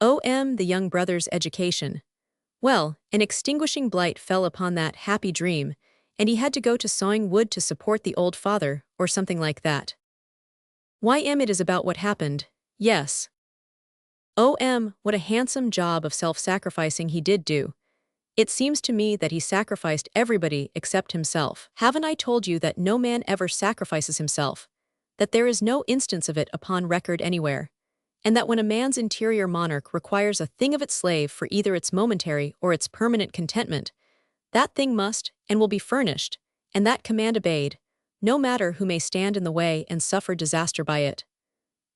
O.M. the young brother's education. Well, an extinguishing blight fell upon that happy dream, and he had to go to sawing wood to support the old father, or something like that. Y.M. It is about what happened, yes. O.M. What a handsome job of self-sacrificing he did do. It seems to me that he sacrificed everybody except himself. Haven't I told you that no man ever sacrifices himself? That there is no instance of it upon record anywhere? And that when a man's interior monarch requires a thing of its slave for either its momentary or its permanent contentment, that thing must and will be furnished, and that command obeyed, no matter who may stand in the way and suffer disaster by it.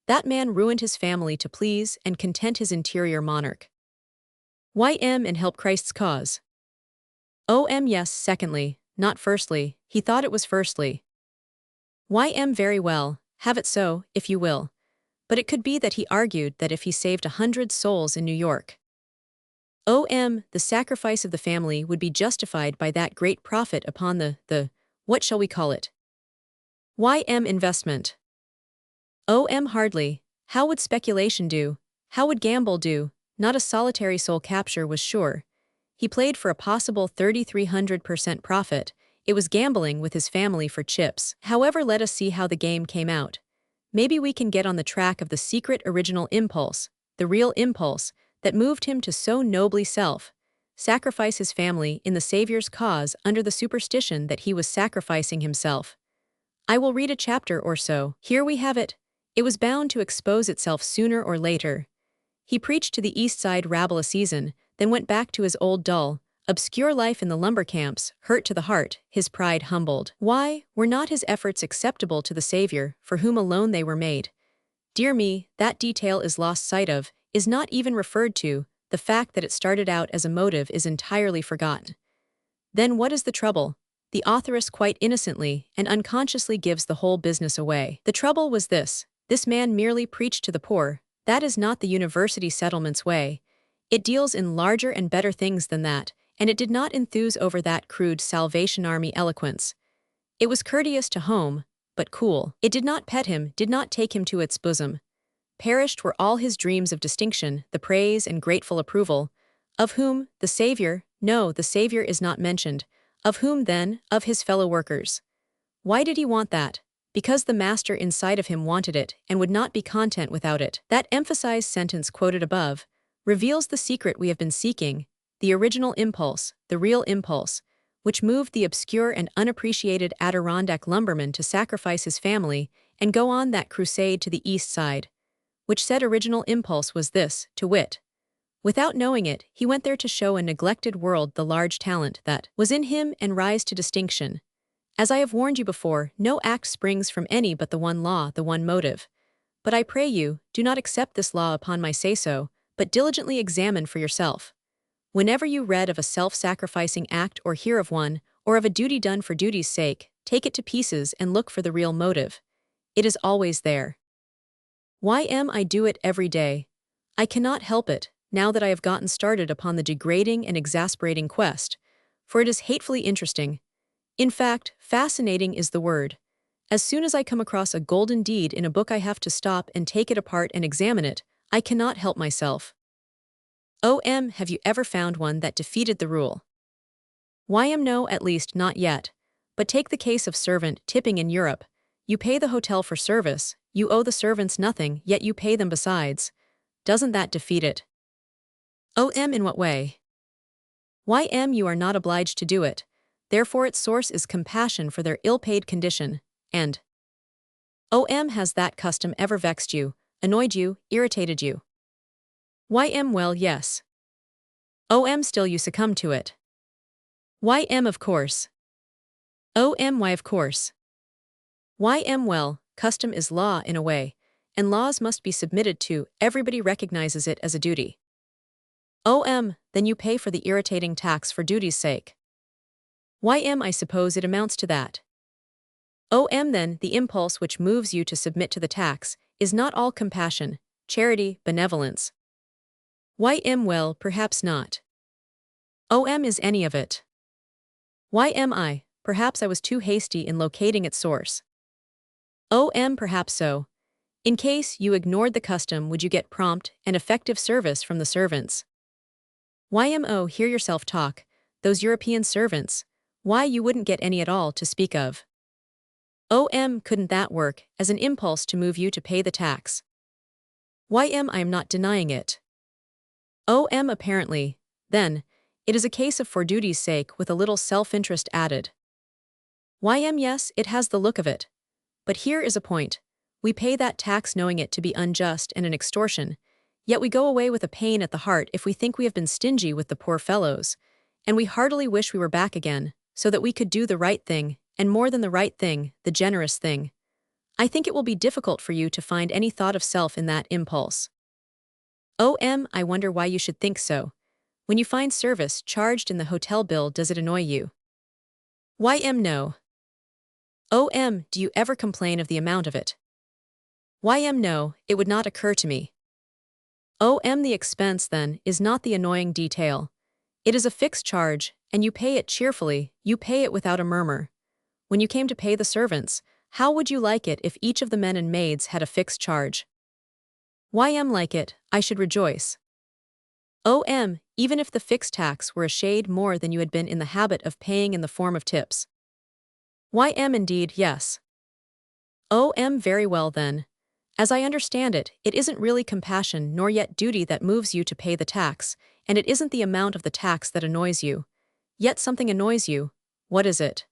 That man ruined his family to please and content his interior monarch. Y.M. and help Christ's cause. O.M. Yes, secondly, not firstly, he thought it was firstly. Y.M. Very well, have it so, if you will. But it could be that he argued that if he saved 100 souls in New York, O.M., the sacrifice of the family would be justified by that great profit upon the what shall we call it? Y.M. investment. O.M. Hardly. How would speculation do? How would gamble do? Not a solitary soul capture was sure. He played for a possible 3,300% profit. It was gambling with his family for chips. However, let us see how the game came out. Maybe we can get on the track of the secret original impulse, the real impulse, that moved him to so nobly sacrifice his family in the Savior's cause under the superstition that he was sacrificing himself. I will read a chapter or so. Here we have it. It was bound to expose itself sooner or later. He preached to the East Side rabble a season, then went back to his old dull, obscure life in the lumber camps, hurt to the heart, his pride humbled. Why, were not his efforts acceptable to the Savior, for whom alone they were made? Dear me, that detail is lost sight of, is not even referred to, the fact that it started out as a motive is entirely forgotten. Then what is the trouble? The authoress quite innocently and unconsciously gives the whole business away. The trouble was this man merely preached to the poor. That is not the university settlement's way. It deals in larger and better things than that, and it did not enthuse over that crude Salvation Army eloquence. It was courteous to home, but cool. It did not pet him, did not take him to its bosom. Perished were all his dreams of distinction, the praise and grateful approval. Of whom? The Savior? No, the Savior is not mentioned. Of whom then? Of his fellow workers. Why did he want that? Because the master inside of him wanted it and would not be content without it. That emphasized sentence quoted above reveals the secret we have been seeking, the original impulse, the real impulse, which moved the obscure and unappreciated Adirondack lumberman to sacrifice his family and go on that crusade to the East Side. Which said original impulse was this, to wit. Without knowing it, he went there to show a neglected world the large talent that was in him and rise to distinction. As I have warned you before, no act springs from any but the one law, the one motive. But I pray you, do not accept this law upon my say-so, but diligently examine for yourself. Whenever you read of a self-sacrificing act or hear of one, or of a duty done for duty's sake, take it to pieces and look for the real motive. It is always there. Y.M. I do it every day. I cannot help it, now that I have gotten started upon the degrading and exasperating quest, for it is hatefully interesting. In fact, fascinating is the word. As soon as I come across a golden deed in a book I have to stop and take it apart and examine it. I cannot help myself. O.M. Have you ever found one that defeated the rule? Y.M. No, at least not yet. But take the case of servant tipping in Europe. You pay the hotel for service, you owe the servants nothing, yet you pay them besides. Doesn't that defeat it? O.M. In what way? Y.M. You are not obliged to do it. Therefore its source is compassion for their ill-paid condition, and O.M. Has that custom ever vexed you, annoyed you, irritated you? Y.M. Well, yes. O.M. Still you succumb to it. Y.M. Of course. O.M. Why of course? Y.M. Well, custom is law in a way, and laws must be submitted to, everybody recognizes it as a duty. O.M. Then you pay for the irritating tax for duty's sake. Y.M. I suppose it amounts to that. O.M. Then, the impulse which moves you to submit to the tax is not all compassion, charity, benevolence. Y.M. Well, perhaps not. O.M. Is any of it? Y.M. Perhaps I was too hasty in locating its source. O.M. Perhaps so. In case you ignored the custom, would you get prompt and effective service from the servants? YMO, hear yourself talk, those European servants. Why you wouldn't get any at all to speak of. Couldn't that work as an impulse to move you to pay the tax? I am not denying it. Apparently, then, it is a case of for duty's sake with a little self-interest added. Yes, it has the look of it. But here is a point. We pay that tax knowing it to be unjust and an extortion, yet we go away with a pain at the heart if we think we have been stingy with the poor fellows, and we heartily wish we were back again, so that we could do the right thing, and more than the right thing, the generous thing. I think it will be difficult for you to find any thought of self in that impulse. I wonder why you should think so. When you find service charged in the hotel bill, does it annoy you? No. Do you ever complain of the amount of it? No, it would not occur to me. The expense, then, is not the annoying detail. It is a fixed charge, and you pay it cheerfully, you pay it without a murmur. When you came to pay the servants, how would you like it if each of the men and maids had a fixed charge? Like it, I should rejoice. Even if the fixed tax were a shade more than you had been in the habit of paying in the form of tips. Indeed, yes. Very well then. As I understand it, it isn't really compassion nor yet duty that moves you to pay the tax, and it isn't the amount of the tax that annoys you. Yet something annoys you. What is it?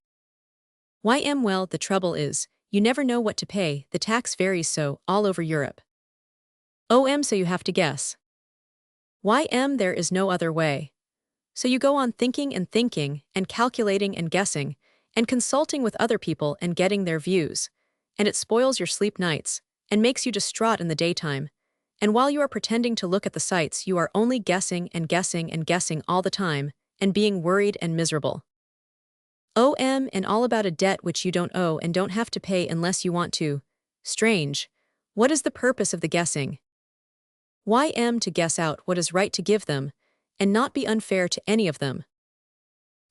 Well, the trouble is, you never know what to pay, the tax varies so, all over Europe. So you have to guess. There is no other way. So you go on thinking, and calculating and guessing, and consulting with other people and getting their views, and it spoils your sleep nights, and makes you distraught in the daytime, and while you are pretending to look at the sights you are only guessing all the time, and being worried and miserable. And all about a debt which you don't owe and don't have to pay unless you want to. Strange. What is the purpose of the guessing? To guess out what is right to give them, and not be unfair to any of them.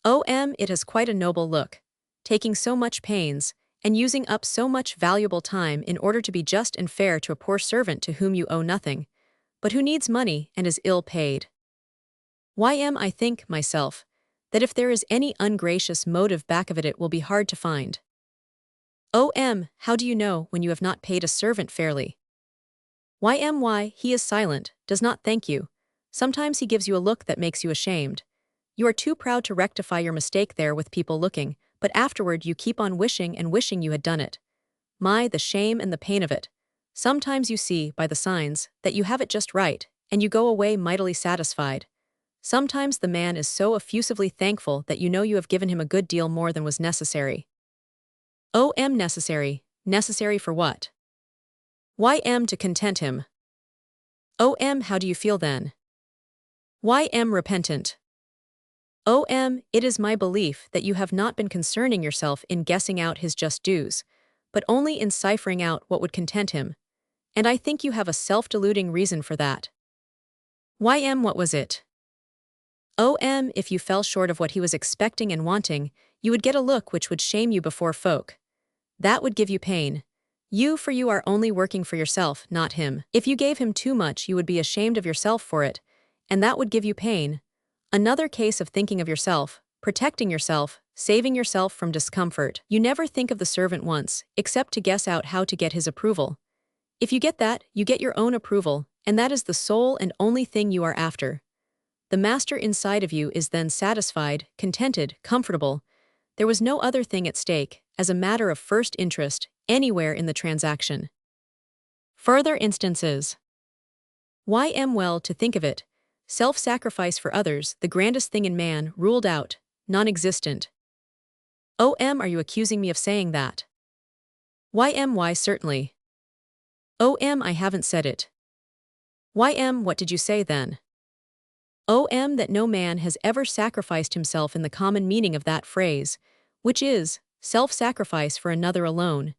It has quite a noble look, taking so much pains, and using up so much valuable time in order to be just and fair to a poor servant to whom you owe nothing, but who needs money and is ill paid. I think, myself, that if there is any ungracious motive back of it, it will be hard to find. How do you know when you have not paid a servant fairly? Why, he is silent, does not thank you. Sometimes he gives you a look that makes you ashamed. You are too proud to rectify your mistake there with people looking, but afterward you keep on wishing and wishing you had done it. The shame and the pain of it. Sometimes you see, by the signs, that you have it just right, and you go away mightily satisfied. Sometimes the man is so effusively thankful that you know you have given him a good deal more than was necessary. Necessary. Necessary for what? To content him. How do you feel then? Repentant. It is my belief that you have not been concerning yourself in guessing out his just dues, but only in ciphering out what would content him, and I think you have a self-deluding reason for that. What was it? If you fell short of what he was expecting and wanting, you would get a look which would shame you before folk. That would give you pain. For you are only working for yourself, not him. If you gave him too much, you would be ashamed of yourself for it, and that would give you pain. Another case of thinking of yourself, protecting yourself, saving yourself from discomfort. You never think of the servant once, except to guess out how to get his approval. If you get that, you get your own approval, and that is the sole and only thing you are after. The master inside of you is then satisfied, contented, comfortable. There was no other thing at stake, as a matter of first interest, anywhere in the transaction. Further instances. Well, to think of it. Self-sacrifice for others, the grandest thing in man, ruled out, non-existent. Are you accusing me of saying that? Why, certainly. I haven't said it. What did you say then? That no man has ever sacrificed himself in the common meaning of that phrase, which is, self-sacrifice for another alone.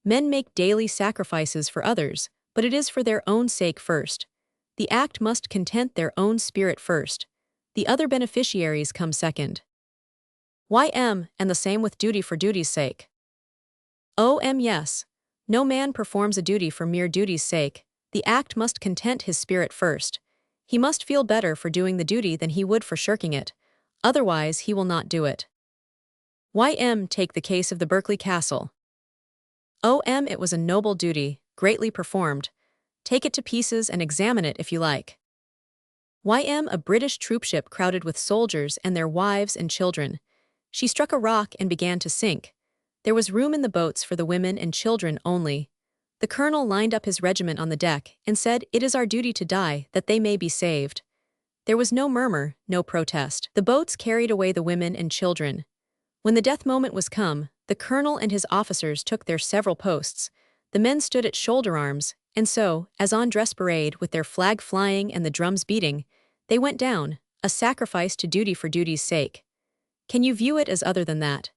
Men make daily sacrifices for others, but it is for their own sake first. The act must content their own spirit first. The other beneficiaries come second. And the same with duty for duty's sake. Yes. No man performs a duty for mere duty's sake. The act must content his spirit first. He must feel better for doing the duty than he would for shirking it. Otherwise, he will not do it. Take the case of the Berkeley Castle. It was a noble duty, greatly performed. Take it to pieces and examine it if you like. A British troopship crowded with soldiers and their wives and children. She struck a rock and began to sink. There was room in the boats for the women and children only. The colonel lined up his regiment on the deck and said, "It is our duty to die, that they may be saved." There was no murmur, no protest. The boats carried away the women and children. When the death moment was come, the colonel and his officers took their several posts. The men stood at shoulder arms, and so, as on dress parade with their flag flying and the drums beating, they went down, a sacrifice to duty for duty's sake. Can you view it as other than that?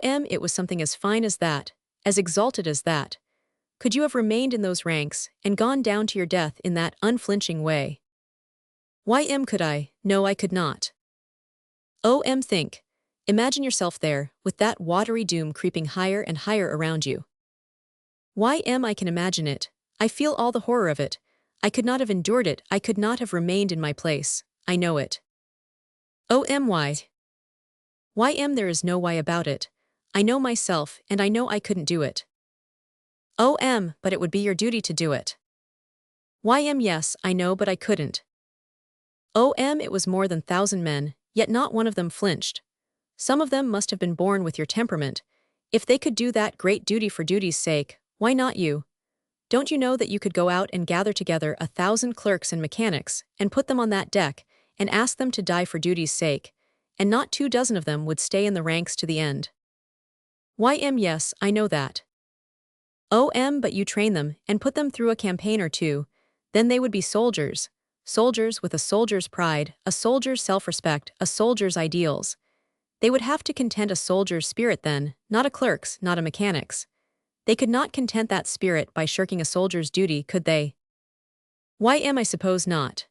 It was something as fine as that, as exalted as that. Could you have remained in those ranks and gone down to your death in that unflinching way? Could I? No, I could not. Think. Imagine yourself there, with that watery doom creeping higher and higher around you. I can imagine it. I feel all the horror of it. I could not have endured it. I could not have remained in my place. I know it. Why? There is no why about it. I know myself, and I know I couldn't do it. But it would be your duty to do it. Yes, I know, but I couldn't. It was more than 1,000 men, yet not one of them flinched. Some of them must have been born with your temperament. If they could do that great duty for duty's sake, why not you? Don't you know that you could go out and gather together 1,000 clerks and mechanics, and put them on that deck, and ask them to die for duty's sake, and not 24 of them would stay in the ranks to the end? Yes, I know that. But you train them, and put them through a campaign or two, then they would be soldiers. Soldiers with a soldier's pride, a soldier's self-respect, a soldier's ideals. They would have to content a soldier's spirit then, not a clerk's, not a mechanic's. They could not content that spirit by shirking a soldier's duty, could they? I suppose not.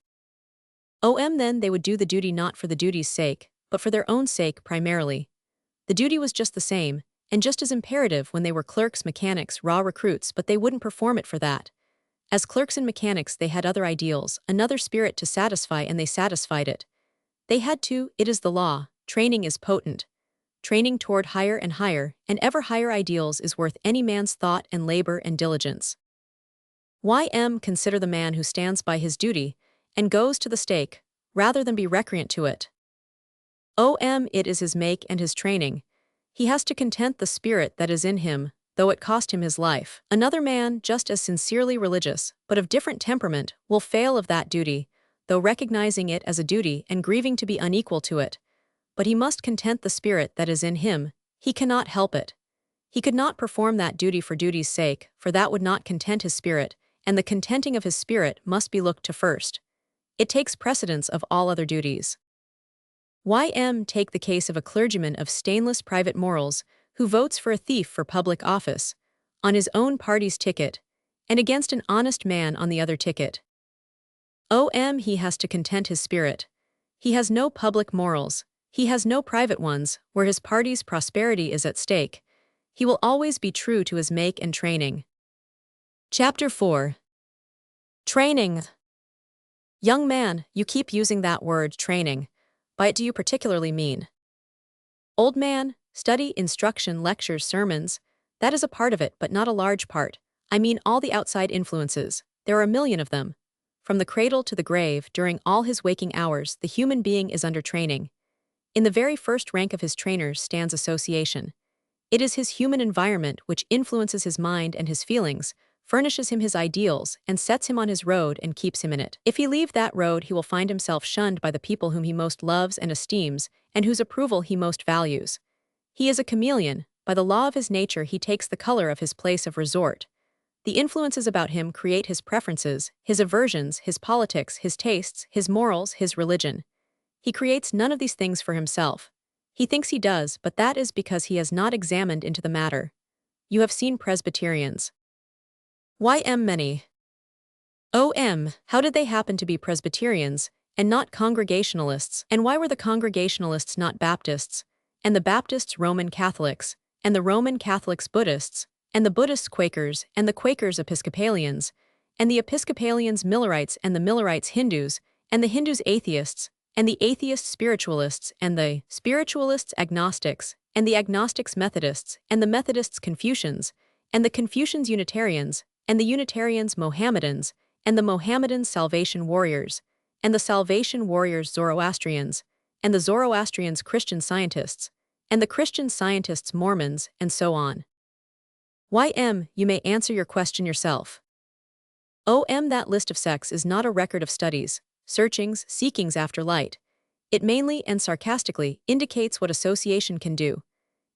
Then they would do the duty not for the duty's sake, but for their own sake primarily. The duty was just the same, and just as imperative when they were clerks, mechanics, raw recruits, but they wouldn't perform it for that. As clerks and mechanics they had other ideals, another spirit to satisfy, and they satisfied it. They had to, it is the law, training is potent. Training toward higher and ever higher ideals is worth any man's thought and labor and diligence. Consider the man who stands by his duty, and goes to the stake, rather than be recreant to it. It is his make and his training. He has to content the spirit that is in him, though it cost him his life. Another man, just as sincerely religious, but of different temperament, will fail of that duty, though recognizing it as a duty and grieving to be unequal to it. But he must content the spirit that is in him. He cannot help it. He could not perform that duty for duty's sake, for that would not content his spirit, and the contenting of his spirit must be looked to first. It takes precedence of all other duties. Take the case of a clergyman of stainless private morals who votes for a thief for public office, on his own party's ticket, and against an honest man on the other ticket. He has to content his spirit. He has no public morals. He has no private ones, where his party's prosperity is at stake. He will always be true to his make and training. Chapter 4. Training. Young man, you keep using that word, training. By it do you particularly mean? Old man, study, instruction, lectures, sermons. That is a part of it, but not a large part. I mean all the outside influences. There are a million of them. From the cradle to the grave, during all his waking hours, the human being is under training. In the very first rank of his trainers stands association. It is his human environment which influences his mind and his feelings, furnishes him his ideals, and sets him on his road and keeps him in it. If he leave that road, he will find himself shunned by the people whom he most loves and esteems, and whose approval he most values. He is a chameleon. By the law of his nature he takes the color of his place of resort. The influences about him create his preferences, his aversions, his politics, his tastes, his morals, his religion. He creates none of these things for himself. He thinks he does, but that is because he has not examined into the matter. You have seen Presbyterians. Many. How did they happen to be Presbyterians, and not Congregationalists? And why were the Congregationalists not Baptists, and the Baptists Roman Catholics, and the Roman Catholics Buddhists, and the Buddhists Quakers, and the Quakers Episcopalians, and the Episcopalians Millerites, and the Millerites Hindus, and the Hindus atheists, and the atheists spiritualists, and the spiritualists agnostics, and the agnostics Methodists, and the Methodists Confucians, and the Confucians Unitarians, and the Unitarians Mohammedans, and the Mohammedans Salvation Warriors, and the Salvation Warriors Zoroastrians, and the Zoroastrians Christian Scientists, and the Christian Scientists Mormons, and so on. You may answer your question yourself. That list of sects is not a record of studies, searchings, seekings after light. It mainly and sarcastically indicates what association can do.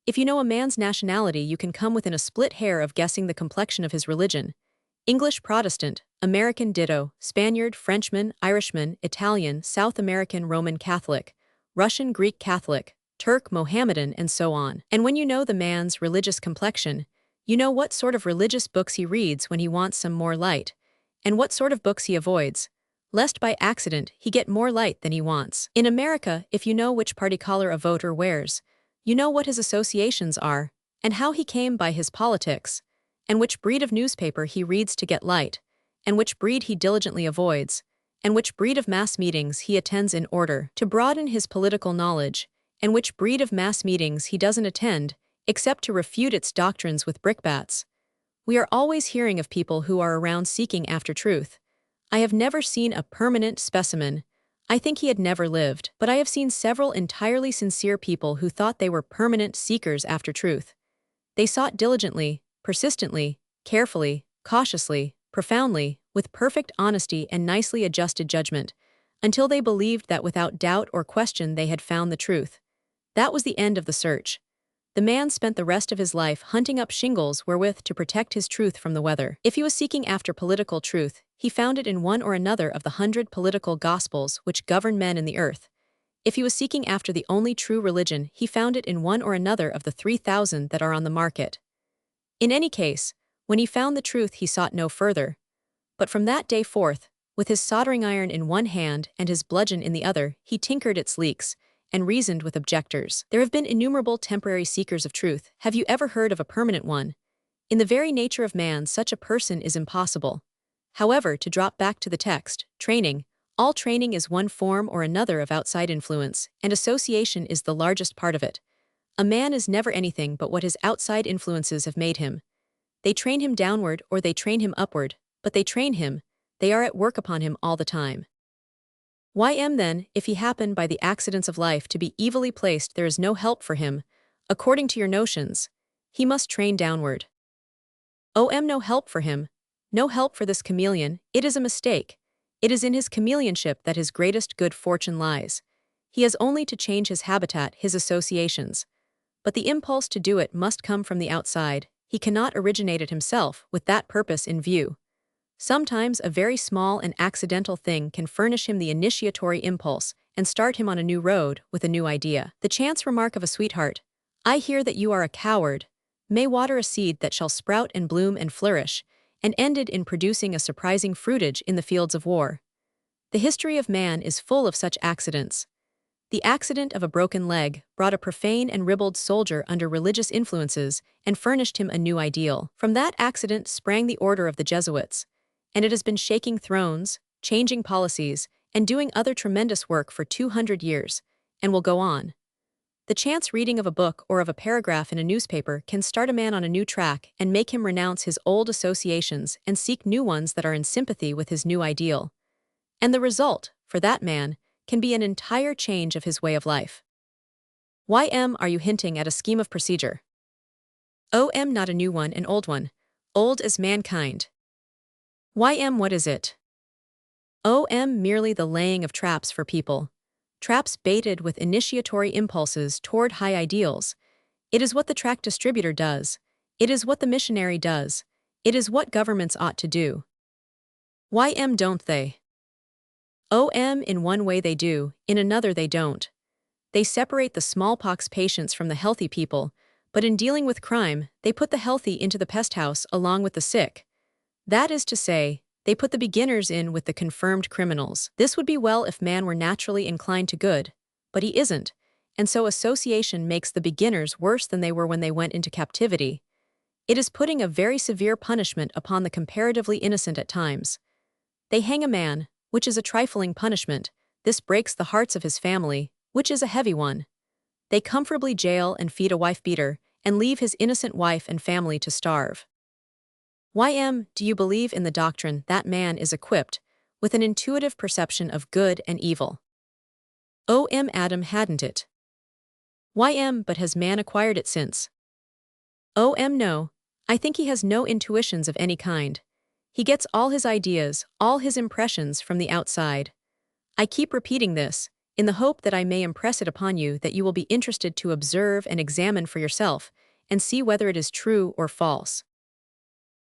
If you know a man's nationality, you can come within a split hair of guessing the complexion of his religion. English Protestant, American Ditto, Spaniard, Frenchman, Irishman, Italian, South American Roman Catholic, Russian Greek Catholic, Turk Mohammedan, and so on. And when you know the man's religious complexion, you know what sort of religious books he reads when he wants some more light, and what sort of books he avoids, lest by accident he get more light than he wants. In America, if you know which party collar a voter wears, you know what his associations are, and how he came by his politics, and which breed of newspaper he reads to get light, and which breed he diligently avoids, and which breed of mass meetings he attends in order to broaden his political knowledge, and which breed of mass meetings he doesn't attend, except to refute its doctrines with brickbats. We are always hearing of people who are around seeking after truth. I have never seen a permanent specimen. I think he had never lived, but I have seen several entirely sincere people who thought they were permanent seekers after truth. They sought diligently, persistently, carefully, cautiously, profoundly, with perfect honesty and nicely adjusted judgment, until they believed that without doubt or question they had found the truth. That was the end of the search. The man spent the rest of his life hunting up shingles wherewith to protect his truth from the weather. If he was seeking after political truth, he found it in one or another of the 100 political gospels which govern men in the earth. If he was seeking after the only true religion, he found it in one or another of the 3,000 that are on the market. In any case, when he found the truth, he sought no further. But from that day forth, with his soldering iron in one hand and his bludgeon in the other, he tinkered its leaks, and reasoned with objectors. There have been innumerable temporary seekers of truth. Have you ever heard of a permanent one? In the very nature of man, such a person is impossible. However, to drop back to the text, training, all training is one form or another of outside influence, and association is the largest part of it. A man is never anything but what his outside influences have made him. They train him downward or they train him upward, but they train him, they are at work upon him all the time. Then, if he happen by the accidents of life to be evilly placed, there is no help for him, according to your notions. He must train downward. No help for him, no help for this chameleon, it is a mistake. It is in his chameleonship that his greatest good fortune lies. He has only to change his habitat, his associations. But the impulse to do it must come from the outside. He cannot originate it himself with that purpose in view. Sometimes a very small and accidental thing can furnish him the initiatory impulse and start him on a new road with a new idea. The chance remark of a sweetheart, "I hear that you are a coward," may water a seed that shall sprout and bloom and flourish, and ended in producing a surprising fruitage in the fields of war. The history of man is full of such accidents. The accident of a broken leg brought a profane and ribald soldier under religious influences and furnished him a new ideal. From that accident sprang the order of the Jesuits, and it has been shaking thrones, changing policies, and doing other tremendous work for 200 years, and will go on. The chance reading of a book or of a paragraph in a newspaper can start a man on a new track and make him renounce his old associations and seek new ones that are in sympathy with his new ideal. And the result, for that man, can be an entire change of his way of life. Are you hinting at a scheme of procedure? Not a new one, an old one, old as mankind. What is it? Merely the laying of traps for people. Traps baited with initiatory impulses toward high ideals. It is what the tract distributor does. It is what the missionary does. It is what governments ought to do. Don't they? In one way they do, in another they don't. They separate the smallpox patients from the healthy people, but in dealing with crime, they put the healthy into the pest house along with the sick. That is to say, they put the beginners in with the confirmed criminals. This would be well if man were naturally inclined to good, but he isn't, and so association makes the beginners worse than they were when they went into captivity. It is putting a very severe punishment upon the comparatively innocent at times. They hang a man, which is a trifling punishment. This breaks the hearts of his family, which is a heavy one. They comfortably jail and feed a wife-beater, and leave his innocent wife and family to starve. Do you believe in the doctrine that man is equipped with an intuitive perception of good and evil? Adam hadn't it. But has man acquired it since? No. I think he has no intuitions of any kind. He gets all his ideas, all his impressions from the outside. I keep repeating this, in the hope that I may impress it upon you that you will be interested to observe and examine for yourself, and see whether it is true or false.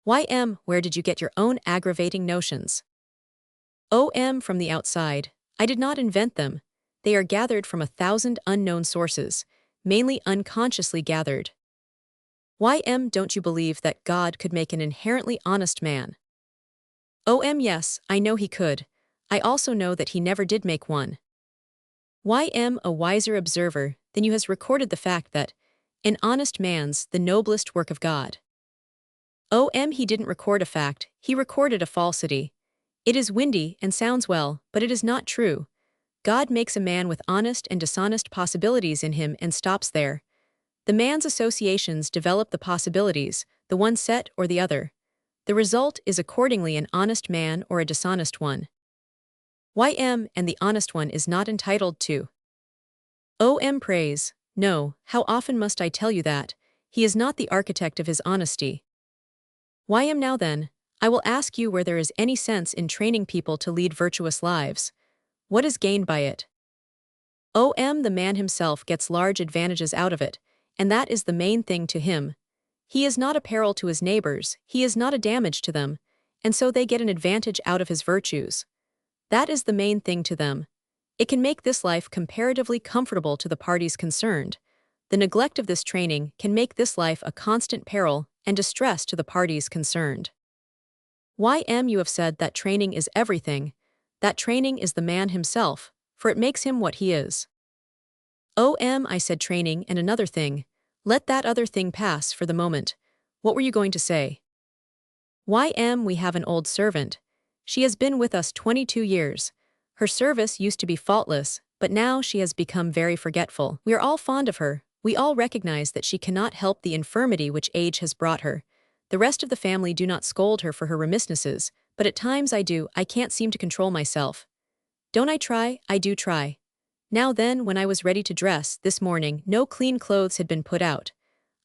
Where did you get your own aggravating notions? From the outside. I did not invent them. They are gathered from 1,000 unknown sources, mainly unconsciously gathered. Don't you believe that God could make an inherently honest man? Yes, I know he could. I also know that he never did make one. A wiser observer than you has recorded the fact that an honest man's the noblest work of God. He didn't record a fact, he recorded a falsity. It is windy and sounds well, but it is not true. God makes a man with honest and dishonest possibilities in him and stops there. The man's associations develop the possibilities, the one set or the other. The result is accordingly an honest man or a dishonest one. And the honest one is not entitled to praise. No, how often must I tell you that? He is not the architect of his honesty. Now then, I will ask you where there is any sense in training people to lead virtuous lives. What is gained by it? The man himself gets large advantages out of it, and that is the main thing to him. He is not a peril to his neighbors, he is not a damage to them, and so they get an advantage out of his virtues. That is the main thing to them. It can make this life comparatively comfortable to the parties concerned. The neglect of this training can make this life a constant peril and distress to the parties concerned. You have said that training is everything. That training is the man himself, for it makes him what he is. I said training and another thing. Let that other thing pass for the moment. What were you going to say? We have an old servant. She has been with us 22 years. Her service used to be faultless, but now she has become very forgetful. We are all fond of her. We all recognize that she cannot help the infirmity which age has brought her. The rest of the family do not scold her for her remissnesses, but at times I do. I can't seem to control myself. Don't I try? I do try. Now then, when I was ready to dress, this morning, no clean clothes had been put out.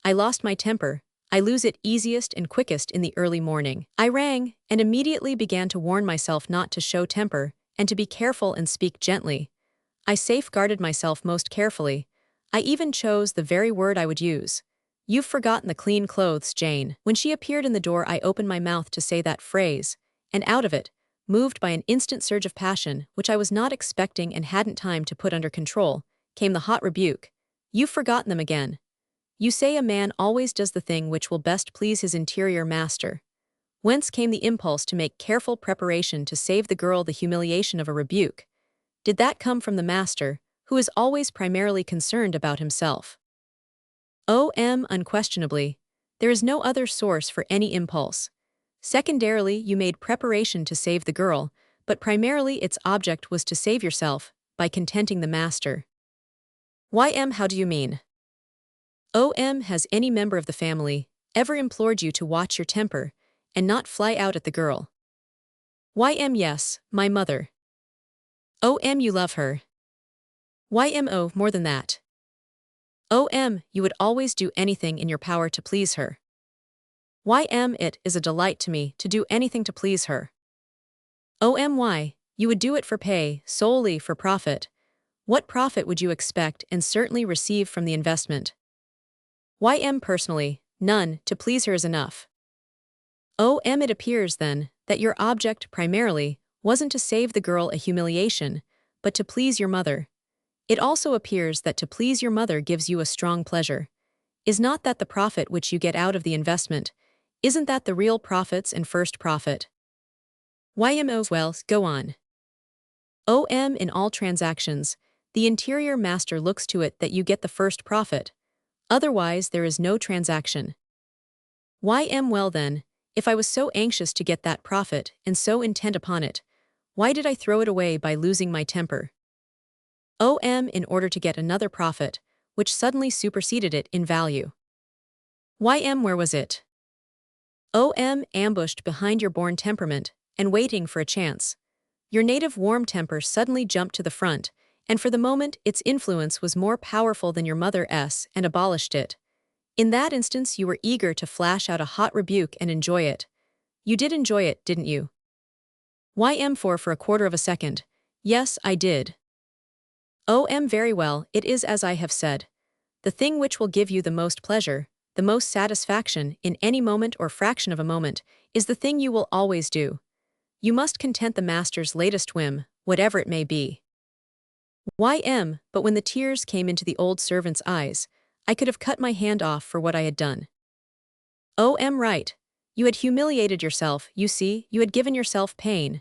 I lost my temper. I lose it easiest and quickest in the early morning. I rang, and immediately began to warn myself not to show temper, and to be careful and speak gently. I safeguarded myself most carefully. I even chose the very word I would use. You've forgotten the clean clothes, Jane. When she appeared in the door, I opened my mouth to say that phrase, and out of it, moved by an instant surge of passion, which I was not expecting and hadn't time to put under control, came the hot rebuke. You've forgotten them again. You say a man always does the thing which will best please his interior master. Whence came the impulse to make careful preparation to save the girl the humiliation of a rebuke? Did that come from the master, who is always primarily concerned about himself? Unquestionably. There is no other source for any impulse. Secondarily, you made preparation to save the girl, but primarily its object was to save yourself, by contenting the master. How do you mean? Has any member of the family ever implored you to watch your temper, and not fly out at the girl? Yes, my mother. You love her. More than that. You would always do anything in your power to please her. It is a delight to me to do anything to please her. Why? You would do it for pay, solely for profit. What profit would you expect and certainly receive from the investment? Personally, none. To please her is enough. It appears, then, that your object, primarily, wasn't to save the girl a humiliation, but to please your mother. It also appears that to please your mother gives you a strong pleasure. Is not that the profit which you get out of the investment? Isn't that the real profits and first profit? Well, go on. In all transactions, the interior master looks to it that you get the first profit. Otherwise, there is no transaction. Well then, if I was so anxious to get that profit and so intent upon it, why did I throw it away by losing my temper? In order to get another profit, which suddenly superseded it in value. Where was it? Ambushed behind your born temperament and waiting for a chance. Your native warm temper suddenly jumped to the front, and for the moment its influence was more powerful than your mother's and abolished it. In that instance you were eager to flash out a hot rebuke and enjoy it. You did enjoy it, didn't you? For a quarter of a second. Yes, I did. Very well, it is as I have said. The thing which will give you the most pleasure, the most satisfaction, in any moment or fraction of a moment, is the thing you will always do. You must content the master's latest whim, whatever it may be. But when the tears came into the old servant's eyes, I could have cut my hand off for what I had done. Right. You had humiliated yourself, you see, you had given yourself pain.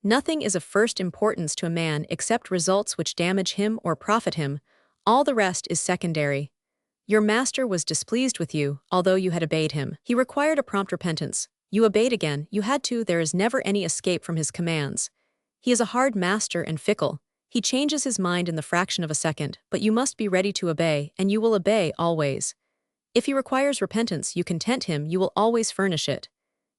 Nothing is of first importance to a man except results which damage him or profit him. All the rest is secondary. Your master was displeased with you, although you had obeyed him. He required a prompt repentance. You obeyed again, you had to, there is never any escape from his commands. He is a hard master and fickle. He changes his mind in the fraction of a second, but you must be ready to obey, and you will obey always. If he requires repentance, you content him, you will always furnish it.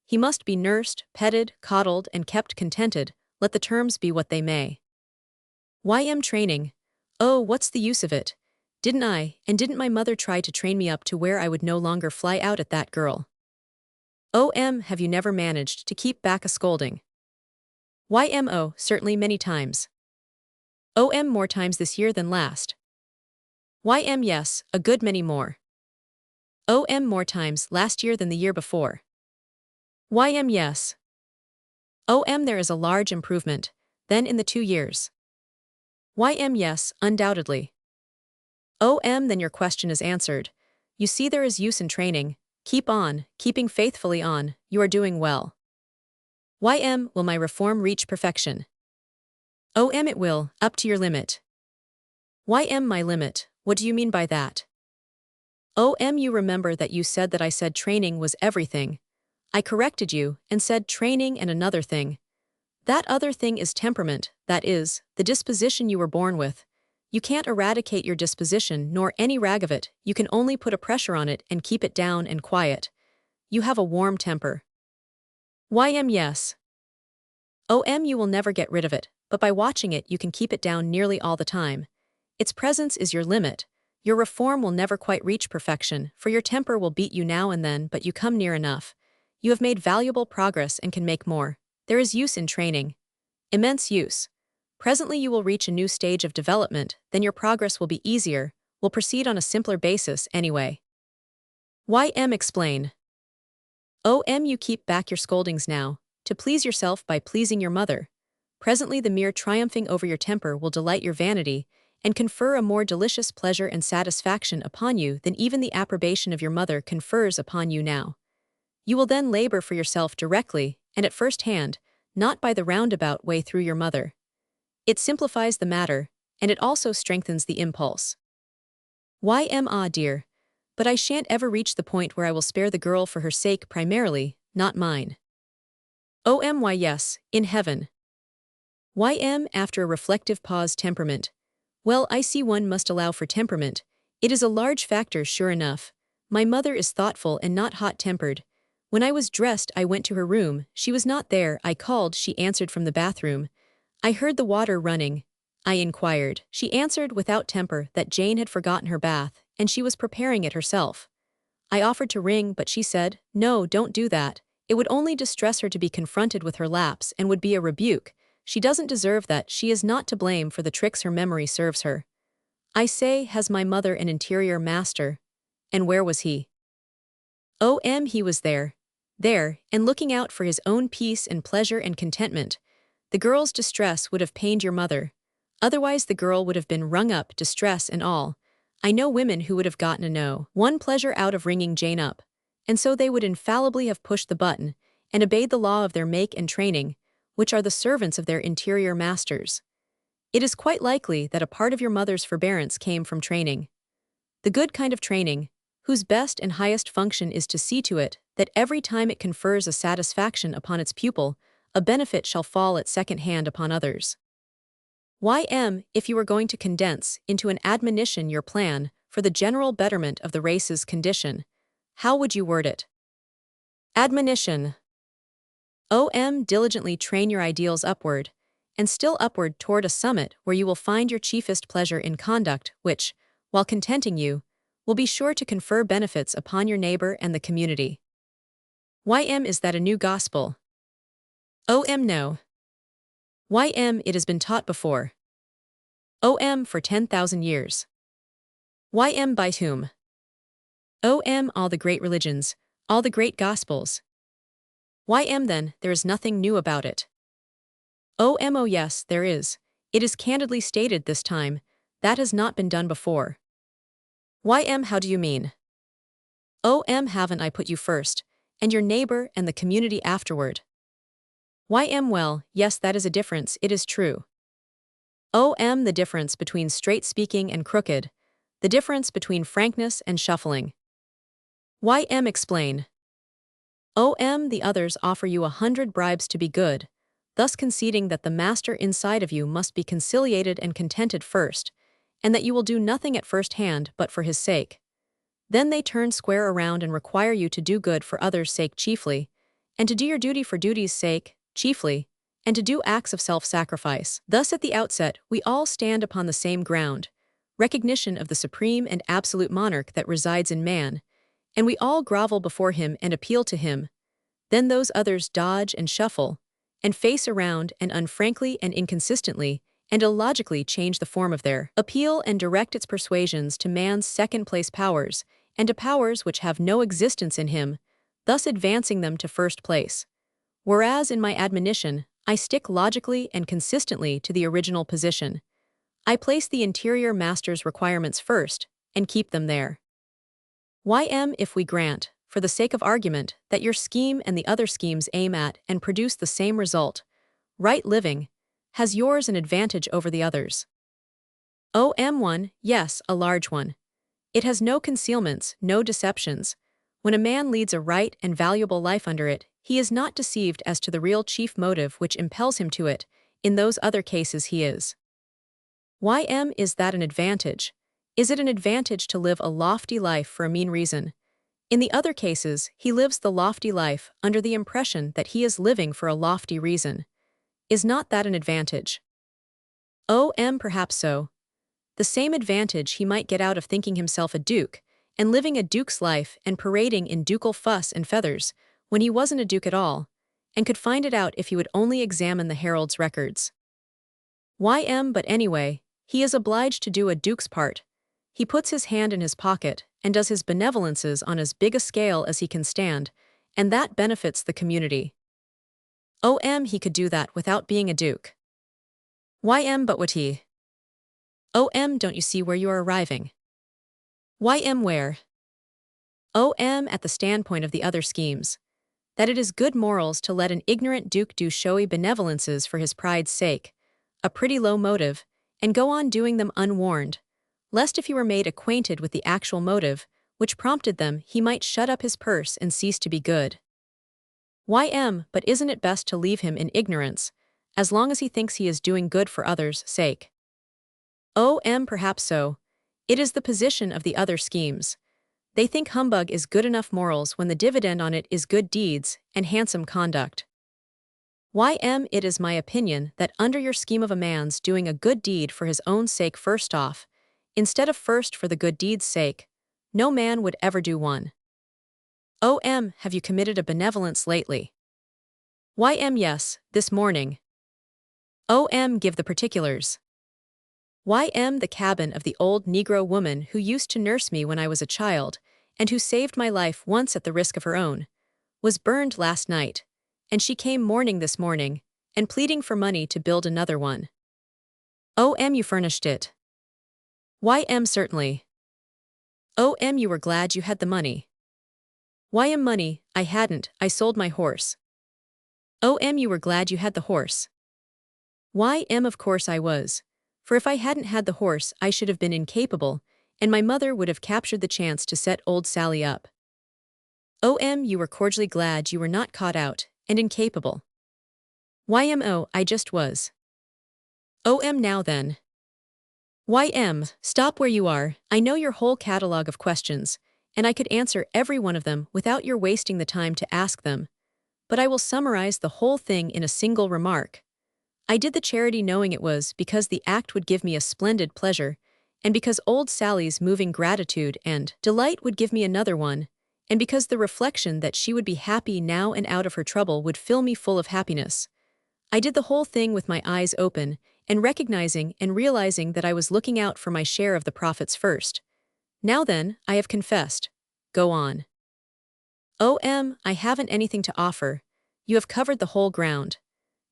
He must be nursed, petted, coddled, and kept contented, let the terms be what they may. Training. What's the use of it? Didn't my mother try to train me up to where I would no longer fly out at that girl? Have you never managed to keep back a scolding? Certainly many times. More times this year than last. Yes, a good many more. More times last year than the year before. Yes. There is a large improvement, then in the 2 years. Yes, undoubtedly. Then your question is answered. You see there is use in training. Keep on, keeping faithfully on, you are doing well. Will my reform reach perfection? It will, up to your limit. My limit, what do you mean by that? You remember that you said that I said training was everything. I corrected you and said training and another thing. That other thing is temperament, that is, the disposition you were born with. You can't eradicate your disposition nor any rag of it, you can only put a pressure on it and keep it down and quiet. You have a warm temper. Yes. You will never get rid of it, but by watching it you can keep it down nearly all the time. Its presence is your limit. Your reform will never quite reach perfection, for your temper will beat you now and then, but you come near enough. You have made valuable progress and can make more. There is use in training. Immense use. Presently you will reach a new stage of development, then your progress will be easier, will proceed on a simpler basis anyway. Explain. You keep back your scoldings now, to please yourself by pleasing your mother. Presently the mere triumphing over your temper will delight your vanity, and confer a more delicious pleasure and satisfaction upon you than even the approbation of your mother confers upon you now. You will then labor for yourself directly, and at first hand, not by the roundabout way through your mother. It simplifies the matter, and it also strengthens the impulse. Dear. But I shan't ever reach the point where I will spare the girl for her sake primarily, not mine. Yes, in heaven. After a reflective pause, temperament. Well, I see one must allow for temperament. It is a large factor, sure enough. My mother is thoughtful and not hot-tempered. When I was dressed, I went to her room. She was not there. I called. She answered from the bathroom. I heard the water running. I inquired. She answered without temper that Jane had forgotten her bath, and she was preparing it herself. I offered to ring, but she said, "No, don't do that. It would only distress her to be confronted with her lapse and would be a rebuke. She doesn't deserve that. She is not to blame for the tricks her memory serves her." I say, has my mother an interior master? And where was he? He was there, and looking out for his own peace and pleasure and contentment. The girl's distress would have pained your mother. Otherwise the girl would have been rung up, distress and all. I know women who would have gotten a no-one pleasure out of ringing Jane up, and so they would infallibly have pushed the button and obeyed the law of their make and training, which are the servants of their interior masters. It is quite likely that a part of your mother's forbearance came from training. The good kind of training, whose best and highest function is to see to it that every time it confers a satisfaction upon its pupil, a benefit shall fall at second hand upon others. If you were going to condense into an admonition your plan for the general betterment of the race's condition, how would you word it? Admonition. Diligently train your ideals upward, and still upward toward a summit where you will find your chiefest pleasure in conduct which, while contenting you, will be sure to confer benefits upon your neighbor and the community. Is that a new gospel? No. It has been taught before. For 10,000 years. By whom? All the great religions, all the great gospels. Then, there is nothing new about it. Yes, there is. It is candidly stated this time, that has not been done before. How do you mean? Haven't I put you first, and your neighbor and the community afterward? Well, yes, that is a difference, it is true. The difference between straight speaking and crooked, the difference between frankness and shuffling. Explain. The others offer you 100 bribes to be good, thus conceding that the master inside of you must be conciliated and contented first, and that you will do nothing at first hand but for his sake. Then they turn square around and require you to do good for others' sake chiefly, and to do your duty for duty's sake, chiefly, and to do acts of self-sacrifice. Thus at the outset, we all stand upon the same ground, recognition of the supreme and absolute monarch that resides in man, and we all grovel before him and appeal to him. Then those others dodge and shuffle, and face around and unfrankly and inconsistently and illogically change the form of their appeal and direct its persuasions to man's second-place powers and to powers which have no existence in him, thus advancing them to first place. Whereas in my admonition, I stick logically and consistently to the original position. I place the interior master's requirements first and keep them there. If we grant, for the sake of argument, that your scheme and the other schemes aim at and produce the same result, right living, has yours an advantage over the others? Yes, a large one. It has no concealments, no deceptions. When a man leads a right and valuable life under it, he is not deceived as to the real chief motive which impels him to it. In those other cases he is. Is that an advantage? Is it an advantage to live a lofty life for a mean reason? In the other cases, he lives the lofty life under the impression that he is living for a lofty reason. Is not that an advantage? Perhaps so. The same advantage he might get out of thinking himself a duke, and living a duke's life and parading in ducal fuss and feathers, when he wasn't a duke at all, and could find it out if he would only examine the herald's records. But anyway, he is obliged to do a duke's part. He puts his hand in his pocket and does his benevolences on as big a scale as he can stand, and that benefits the community. He could do that without being a duke. But would he? Don't you see where you are arriving? Where? At the standpoint of the other schemes. That it is good morals to let an ignorant duke do showy benevolences for his pride's sake, a pretty low motive, and go on doing them unwarned, lest if he were made acquainted with the actual motive which prompted them he might shut up his purse and cease to be good. But isn't it best to leave him in ignorance, as long as he thinks he is doing good for others' sake? Perhaps so. It is the position of the other schemes. They think humbug is good enough morals when the dividend on it is good deeds and handsome conduct. It is my opinion that under your scheme of a man's doing a good deed for his own sake first off, instead of first for the good deed's sake, no man would ever do one. Have you committed a benevolence lately? Yes, this morning. Give the particulars. The cabin of the old Negro woman who used to nurse me when I was a child, and who saved my life once at the risk of her own, was burned last night, and she came mourning this morning, and pleading for money to build another one. You furnished it. Certainly. You were glad you had the money. Money, I hadn't, I sold my horse. You were glad you had the horse. Of course I was. For if I hadn't had the horse I should have been incapable, and my mother would have captured the chance to set old Sally up. You were cordially glad you were not caught out, and incapable. I just was. Now then. Stop where you are. I know your whole catalog of questions, and I could answer every one of them without your wasting the time to ask them. But I will summarize the whole thing in a single remark. I did the charity knowing it was because the act would give me a splendid pleasure, and because old Sally's moving gratitude and delight would give me another one, and because the reflection that she would be happy now and out of her trouble would fill me full of happiness. I did the whole thing with my eyes open, and recognizing and realizing that I was looking out for my share of the profits first. Now then, I have confessed. Go on. I haven't anything to offer. You have covered the whole ground.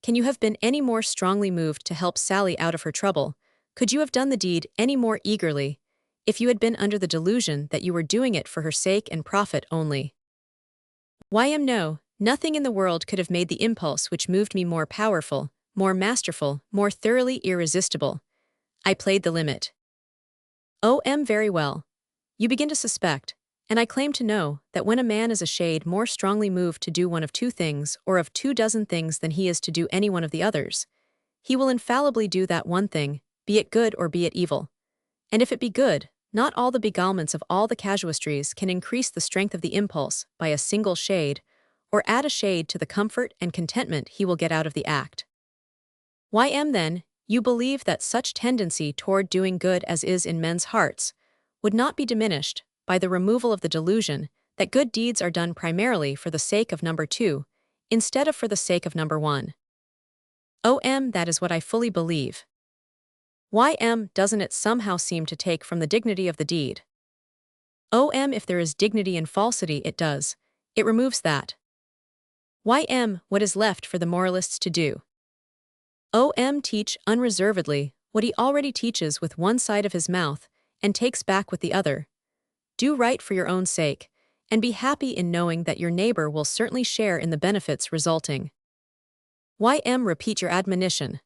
Can you have been any more strongly moved to help Sally out of her trouble? Could you have done the deed any more eagerly, if you had been under the delusion that you were doing it for her sake and profit only? No, nothing in the world could have made the impulse which moved me more powerful, more masterful, more thoroughly irresistible. I played the limit. Very well. You begin to suspect, and I claim to know, that when a man is a shade more strongly moved to do one of two things or of 24 things than he is to do any one of the others, he will infallibly do that one thing, be it good or be it evil. And if it be good, not all the beguilements of all the casuistries can increase the strength of the impulse by a single shade, or add a shade to the comfort and contentment he will get out of the act. Then, you believe that such tendency toward doing good as is in men's hearts would not be diminished by the removal of the delusion that good deeds are done primarily for the sake of number 2, instead of for the sake of number 1. That is what I fully believe. Doesn't it somehow seem to take from the dignity of the deed? If there is dignity in falsity, it does. It removes that. What is left for the moralists to do? Teach unreservedly what he already teaches with one side of his mouth and takes back with the other. Do right for your own sake, and be happy in knowing that your neighbor will certainly share in the benefits resulting. Repeat your admonition.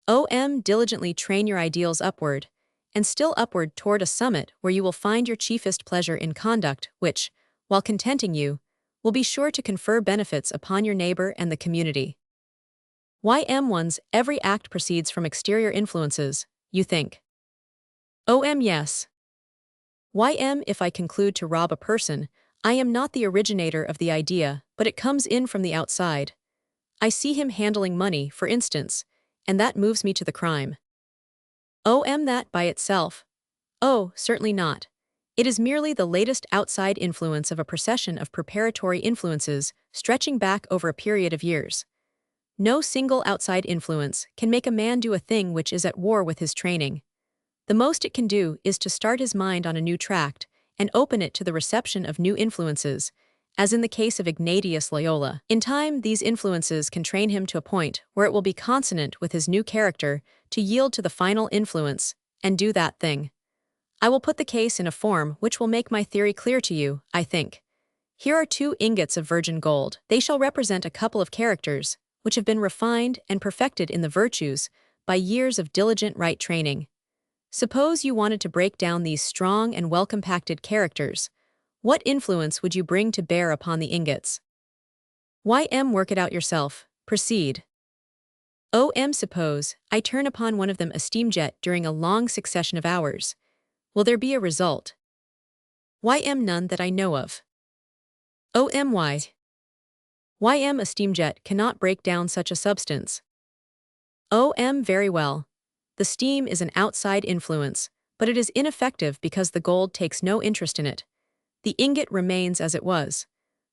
Diligently train your ideals upward, and still upward toward a summit where you will find your chiefest pleasure in conduct which, while contenting you, will be sure to confer benefits upon your neighbor and the community. One's every act proceeds from exterior influences, you think. Yes. If I conclude to rob a person, I am not the originator of the idea, but it comes in from the outside. I see him handling money, for instance, and that moves me to the crime. That by itself? Certainly not. It is merely the latest outside influence of a procession of preparatory influences stretching back over a period of years. No single outside influence can make a man do a thing which is at war with his training. The most it can do is to start his mind on a new tract and open it to the reception of new influences, as in the case of Ignatius Loyola. In time, these influences can train him to a point where it will be consonant with his new character to yield to the final influence and do that thing. I will put the case in a form which will make my theory clear to you, I think. Here are 2 ingots of virgin gold. They shall represent a couple of characters, which have been refined and perfected in the virtues by years of diligent right training. Suppose you wanted to break down these strong and well-compacted characters. What influence would you bring to bear upon the ingots? Work it out yourself. Proceed. Suppose I turn upon one of them a steam jet during a long succession of hours. Will there be a result? None that I know of. Why? A steam jet cannot break down such a substance. Very well. The steam is an outside influence, but it is ineffective because the gold takes no interest in it. The ingot remains as it was.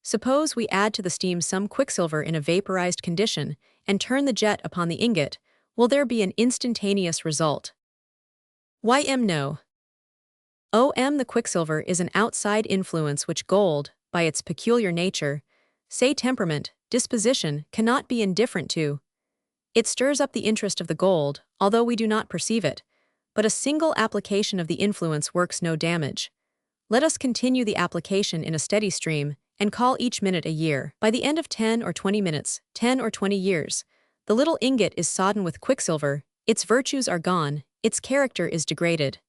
Suppose we add to the steam some quicksilver in a vaporized condition and turn the jet upon the ingot, will there be an instantaneous result? No. The quicksilver is an outside influence which gold, by its peculiar nature, say temperament, disposition, cannot be indifferent to. It stirs up the interest of the gold, although we do not perceive it, but a single application of the influence works no damage. Let us continue the application in a steady stream, and call each minute a year. By the end of 10 or 20 minutes, 10 or 20 years, the little ingot is sodden with quicksilver, its virtues are gone, its character is degraded.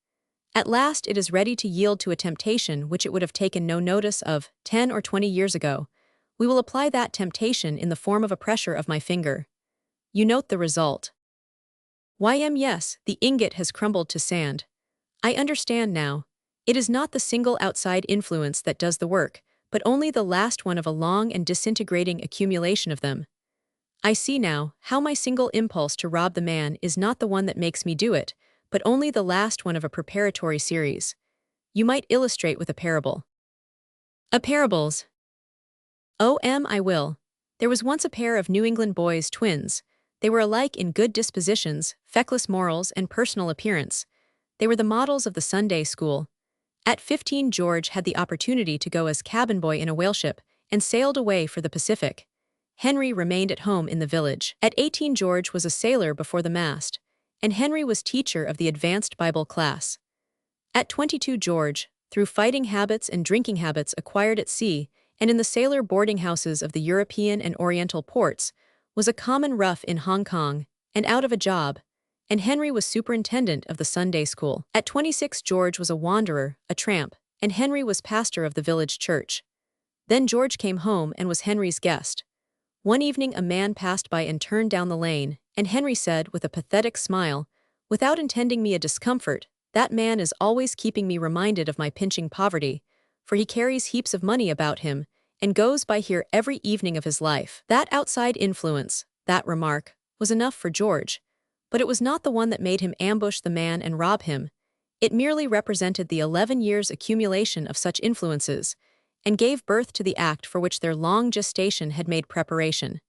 At last it is ready to yield to a temptation which it would have taken no notice of 10 or 20 years ago. We will apply that temptation in the form of a pressure of my finger. You note the result. Yes, the ingot has crumbled to sand. I understand now. It is not the single outside influence that does the work, but only the last one of a long and disintegrating accumulation of them. I see now how my single impulse to rob the man is not the one that makes me do it, but only the last one of a preparatory series. You might illustrate with a parable. A parables. I will. There was once a pair of New England boys, twins. They were alike in good dispositions, feckless morals, and personal appearance. They were the models of the Sunday school. At 15, George had the opportunity to go as cabin boy in a whaleship and sailed away for the Pacific. Henry remained at home in the village. At 18, George was a sailor before the mast, and Henry was teacher of the advanced Bible class. At 22, George, through fighting habits and drinking habits acquired at sea and in the sailor boarding houses of the European and Oriental ports, was a common rough in Hong Kong and out of a job, and Henry was superintendent of the Sunday school. At 26, George was a wanderer, a tramp, and Henry was pastor of the village church. Then George came home and was Henry's guest. One evening a man passed by and turned down the lane, and Henry said with a pathetic smile, "Without intending me a discomfort, that man is always keeping me reminded of my pinching poverty, for he carries heaps of money about him, and goes by here every evening of his life." That outside influence, that remark, was enough for George, but it was not the one that made him ambush the man and rob him. It merely represented the 11 years' accumulation of such influences, and gave birth to the act for which their long gestation had made preparation.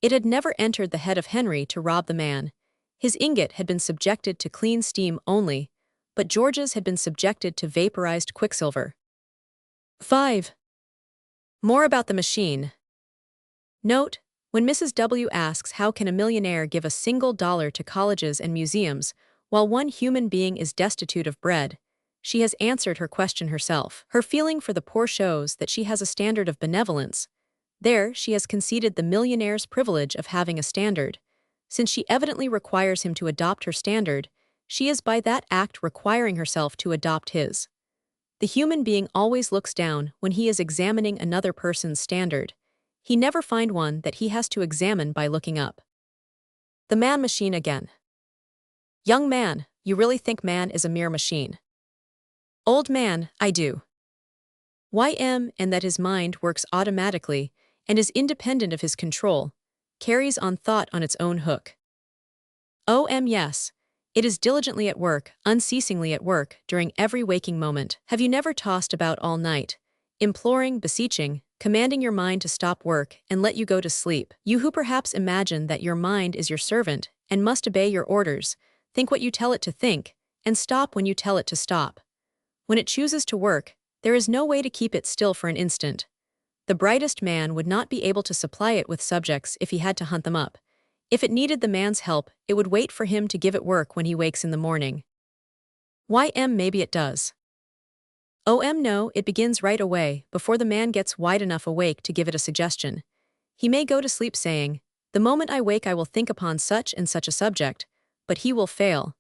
It had never entered the head of Henry to rob the man. His ingot had been subjected to clean steam only, but George's had been subjected to vaporized quicksilver. 5. More about the machine. Note, when Mrs. W. asks how can a millionaire give a single dollar to colleges and museums while one human being is destitute of bread, she has answered her question herself. Her feeling for the poor shows that she has a standard of benevolence. There, she has conceded the millionaire's privilege of having a standard. Since she evidently requires him to adopt her standard, she is by that act requiring herself to adopt his. The human being always looks down when he is examining another person's standard. He never finds one that he has to examine by looking up. The man machine again. Young man, you really think man is a mere machine? Old man, I do. And that his mind works automatically and is independent of his control, carries on thought on its own hook. Yes. It is diligently at work, unceasingly at work, during every waking moment. Have you never tossed about all night, imploring, beseeching, commanding your mind to stop work and let you go to sleep? You who perhaps imagine that your mind is your servant and must obey your orders, think what you tell it to think, and stop when you tell it to stop. When it chooses to work, there is no way to keep it still for an instant. The brightest man would not be able to supply it with subjects if he had to hunt them up. If it needed the man's help, it would wait for him to give it work when he wakes in the morning. Maybe it does. No, it begins right away, before the man gets wide enough awake to give it a suggestion. He may go to sleep saying, "The moment I wake I will think upon such and such a subject," but he will fail.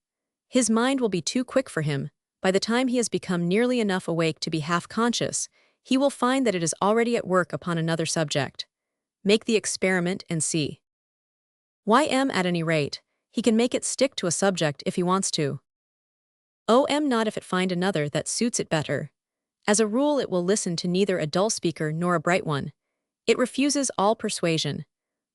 His mind will be too quick for him. By the time he has become nearly enough awake to be half-conscious, he will find that it is already at work upon another subject. Make the experiment and see. At any rate, he can make it stick to a subject if he wants to. Not if it find another that suits it better. As a rule it will listen to neither a dull speaker nor a bright one. It refuses all persuasion.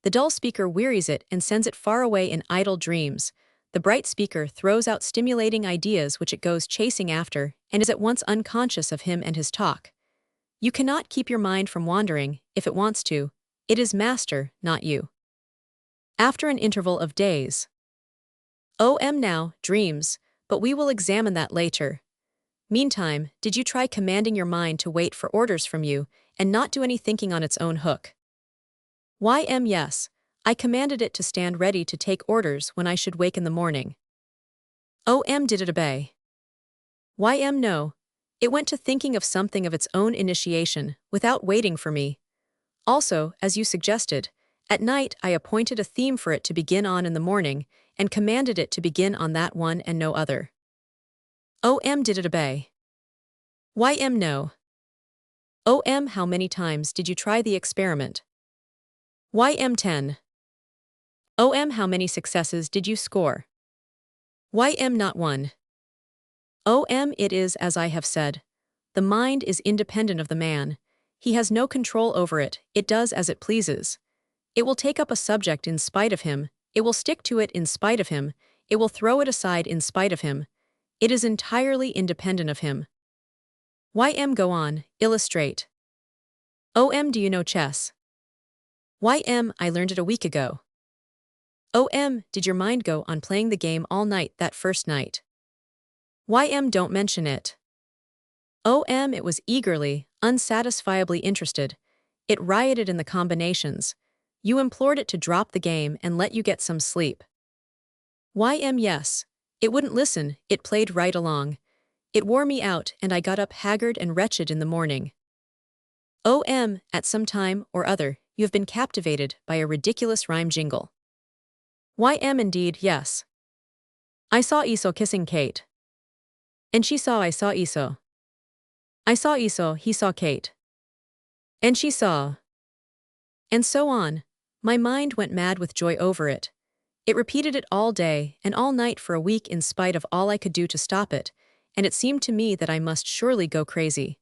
The dull speaker wearies it and sends it far away in idle dreams. The bright speaker throws out stimulating ideas which it goes chasing after and is at once unconscious of him and his talk. You cannot keep your mind from wandering, if it wants to. It is master, not you. After an interval of days. Now, dreams, but we will examine that later. Meantime, did you try commanding your mind to wait for orders from you and not do any thinking on its own hook? Yes. I commanded it to stand ready to take orders when I should wake in the morning. Did it obey? No. It went to thinking of something of its own initiation, without waiting for me. Also, as you suggested, at night I appointed a theme for it to begin on in the morning, and commanded it to begin on that one and no other. Did it obey? No. How many times did you try the experiment? 10. How many successes did you score? Not one. It is as I have said. The mind is independent of the man. He has no control over it, it does as it pleases. It will take up a subject in spite of him, it will stick to it in spite of him, it will throw it aside in spite of him. It is entirely independent of him. Go on, illustrate. Do you know chess? I learned it a week ago. Did your mind go on playing the game all night that first night? Don't mention it. It was eagerly, unsatisfiably interested. It rioted in the combinations. You implored it to drop the game and let you get some sleep. Yes. It wouldn't listen, it played right along. It wore me out and I got up haggard and wretched in the morning. At some time or other, you have been captivated by a ridiculous rhyme jingle. Indeed, yes. I saw Esau kissing Kate. And she saw I saw Esau. I saw Esau, he saw Kate. And she saw. And so on. My mind went mad with joy over it. It repeated it all day and all night for a week in spite of all I could do to stop it, and it seemed to me that I must surely go crazy.